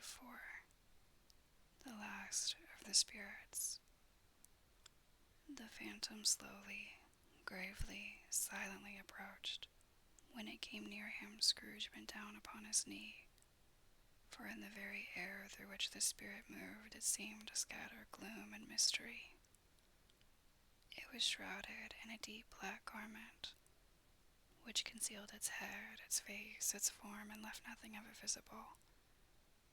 Stave Four The Last of the Spirits. The phantom slowly, gravely, silently approached. When it came near him, Scrooge bent down upon his knee, for in the very air through which the spirit moved it seemed to scatter gloom and mystery. It was shrouded in a deep black garment, which concealed its head, its face, its form, and left nothing of it visible,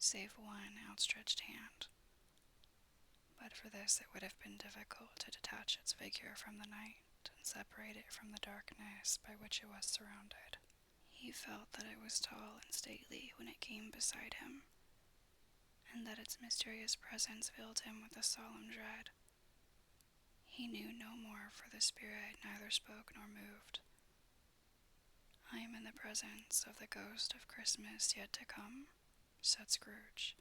save one outstretched hand. But for this it would have been difficult to detach its figure from the night and separate it from the darkness by which it was surrounded. He felt that it was tall and stately when it came beside him, and that its mysterious presence filled him with a solemn dread. He knew no more, for the spirit neither spoke nor moved. "I am in the presence of the ghost of Christmas yet to come," said Scrooge.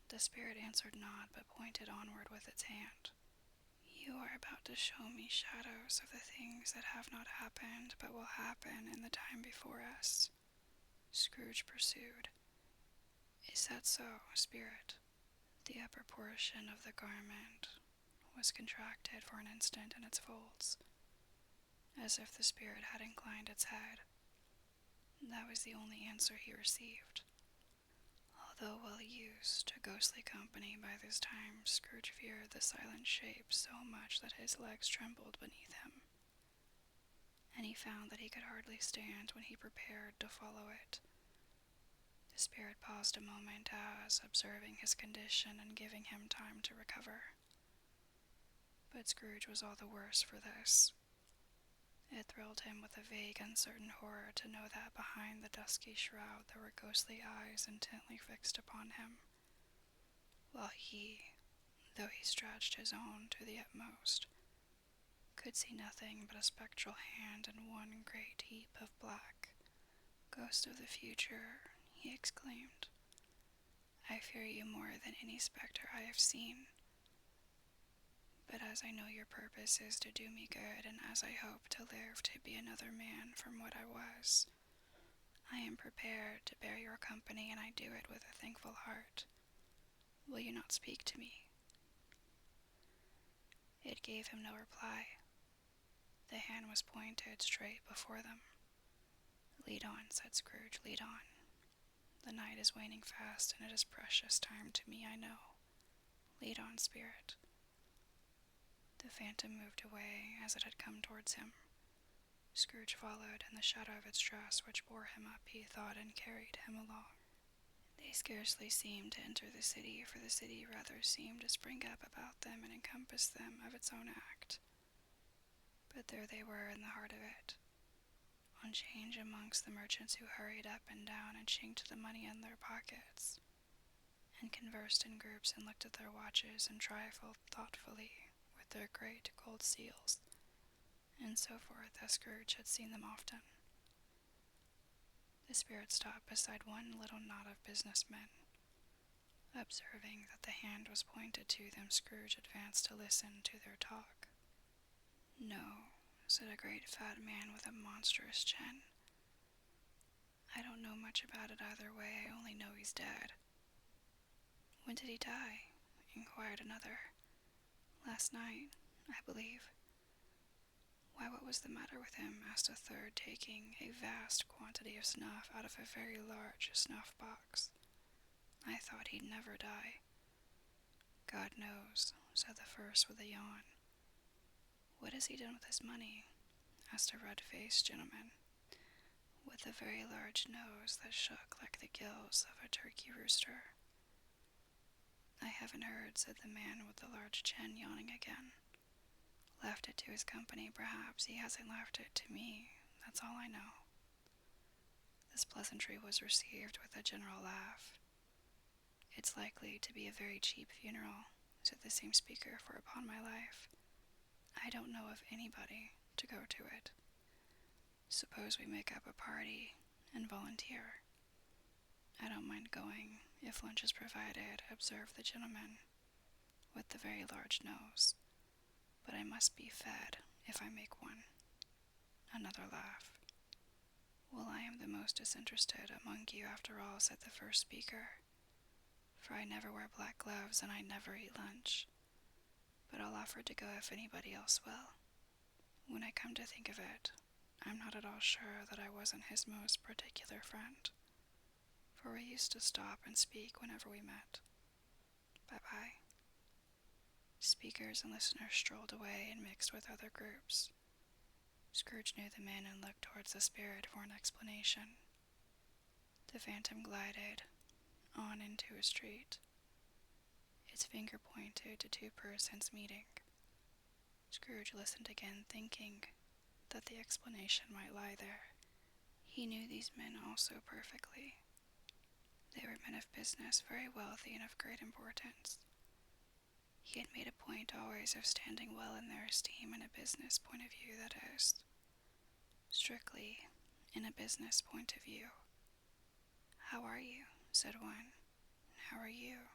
The spirit answered not, but pointed onward with its hand. "You are about to show me shadows of the things that have not happened, but will happen in the time before us," Scrooge pursued. "Is that so, spirit?" The upper portion of the garment was contracted for an instant in its folds, as if the spirit had inclined its head. That was the only answer he received. Although well used to ghostly company by this time, Scrooge feared the silent shape so much that his legs trembled beneath him, and he found that he could hardly stand when he prepared to follow it. The spirit paused a moment as, observing his condition and giving him time to recover. But Scrooge was all the worse for this. It thrilled him with a vague, uncertain horror to know that behind the dusky shroud there were ghostly eyes intently fixed upon him, while he, though he stretched his own to the utmost, could see nothing but a spectral hand and one great heap of black. "Ghost of the future," he exclaimed, "I fear you more than any spectre I have seen. But as I know your purpose is to do me good, and as I hope to live to be another man from what I was, I am prepared to bear your company, and I do it with a thankful heart. Will you not speak to me?" It gave him no reply. The hand was pointed straight before them. "Lead on," said Scrooge, "lead on. The night is waning fast, and it is precious time to me, I know. Lead on, spirit." The phantom moved away as it had come towards him. Scrooge followed in the shadow of its dress, which bore him up, he thought, and carried him along. They scarcely seemed to enter the city, for the city rather seemed to spring up about them and encompass them of its own act. But there they were in the heart of it, on 'change amongst the merchants who hurried up and down and chinked the money in their pockets, and conversed in groups and looked at their watches and trifled thoughtfully with their great gold seals, and so forth, as Scrooge had seen them often. The spirit stopped beside one little knot of businessmen. Observing that the hand was pointed to them, Scrooge advanced to listen to their talk. "No," said a great fat man with a monstrous chin. "I don't know much about it either way, I only know he's dead." "When did he die?" inquired another. "Last night, I believe." "Why, what was the matter with him?" asked a third, taking a vast quantity of snuff out of a very large snuff-box. "I thought he'd never die." "God knows," said the first with a yawn. "What has he done with his money?" asked a red-faced gentleman, with a very large nose that shook like the gills of a turkey rooster. "I haven't heard," said the man with the large chin, yawning again. "Left it to his company, perhaps. He hasn't left it to me, that's all I know." This pleasantry was received with a general laugh. "It's likely to be a very cheap funeral," said the same speaker, "for upon my life, I don't know of anybody to go to it. Suppose we make up a party and volunteer." "I don't mind going, if lunch is provided," observed the gentleman with the very large nose. "But I must be fed, if I make one." Another laugh. "Well, I am the most disinterested among you after all," said the first speaker. for I never wear black gloves and I never eat lunch. But I'll offer to go if anybody else will. When I come to think of it, I'm not at all sure that I wasn't his most particular friend, for we used to stop and speak whenever we met. Bye-bye. Speakers and listeners strolled away and mixed with other groups. Scrooge knew the men and looked towards the spirit for an explanation. The phantom glided on into a street. Its finger pointed to two persons meeting. Scrooge listened again, thinking that the explanation might lie there. He knew these men also perfectly. They were men of business, very wealthy and of great importance. He had made a point always of standing well in their esteem in a business point of view, that is, strictly in a business point of view. "How are you?" said one. "How are you?"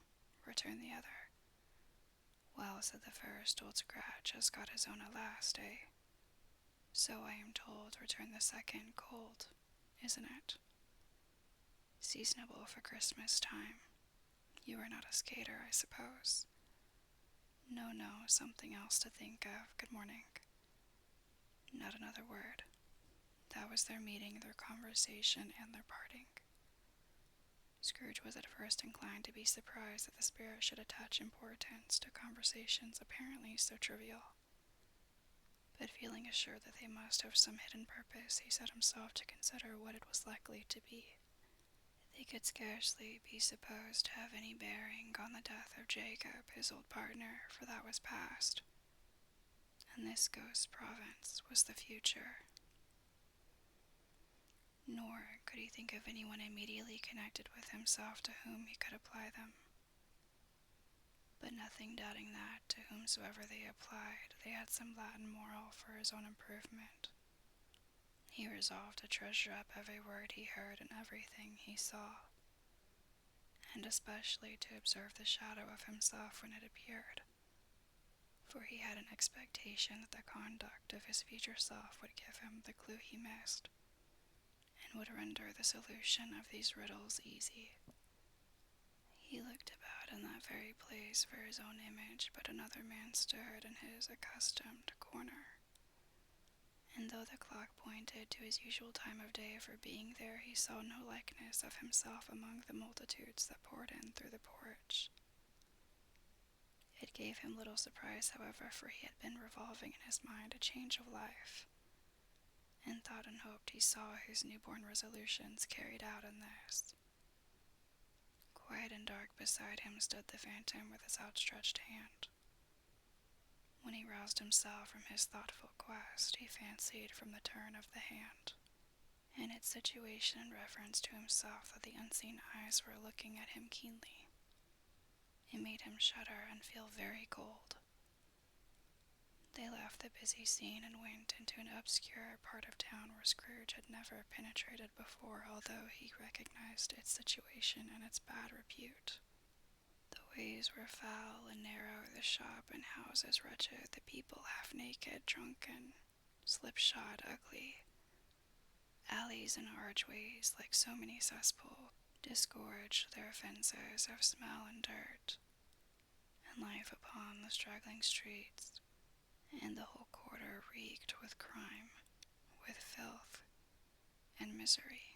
returned the other. "Well," said the first, "old Scratch has got his own at last, eh?" "So I am told," returned the second. "Cold, isn't it?" "Seasonable for Christmas time. You are not a skater, I suppose?" No, something else to think of. Good morning." Not another word. That was their meeting, their conversation, and their parting. Scrooge was at first inclined to be surprised that the spirit should attach importance to conversations apparently so trivial. But feeling assured that they must have some hidden purpose, he set himself to consider what it was likely to be. They could scarcely be supposed to have any bearing on the death of Jacob, his old partner, for that was past, and this ghost province was the future. Nor could he think of anyone immediately connected with himself to whom he could apply them. But nothing doubting that, to whomsoever they applied, they had some Latin moral for his own improvement, he resolved to treasure up every word he heard and everything he saw, and especially to observe the shadow of himself when it appeared, for he had an expectation that the conduct of his future self would give him the clue he missed, and would render the solution of these riddles easy. He looked about in that very place for his own image, but another man stood in his accustomed corner, and though the clock pointed to his usual time of day for being there, he saw no likeness of himself among the multitudes that poured in through the porch. It gave him little surprise, however, for he had been revolving in his mind a change of life, and thought and hoped he saw his newborn resolutions carried out in this. Quiet and dark beside him stood the phantom with his outstretched hand. When he roused himself from his thoughtful quest, he fancied from the turn of the hand, and its situation in reference to himself, that the unseen eyes were looking at him keenly. It made him shudder and feel very cold. They left the busy scene and went into an obscure part of town where Scrooge had never penetrated before, although he recognized its situation and its bad repute. The ways were foul and narrow, the shop and houses wretched, the people half naked, drunken, slipshod, ugly. Alleys and archways, like so many cesspools, disgorged their fences of smell and dirt, and life upon the straggling streets, and the whole quarter reeked with crime, with filth, and misery.